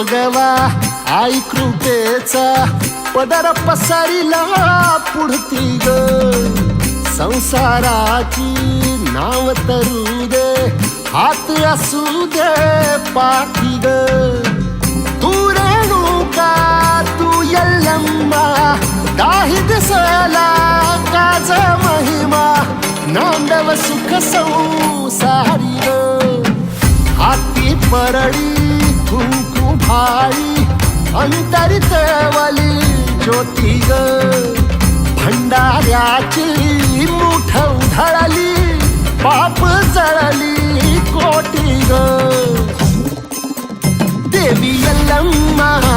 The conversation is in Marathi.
जोगवा आई कृपेचा पदर पसरिला पुढती ग संसाराची नाव तरू दे हात असू दे पाठी ग तू रेणुका तू यल्लम्मा दाही दिसला काज महिमा नांदव सुख संसारी ग हाती परळी कुंकू भाळी अंतरितवली ज्योती ग भंडाऱ्याची मुठ उधळली पाप जळली कोटी ग देवी यल्लम्मा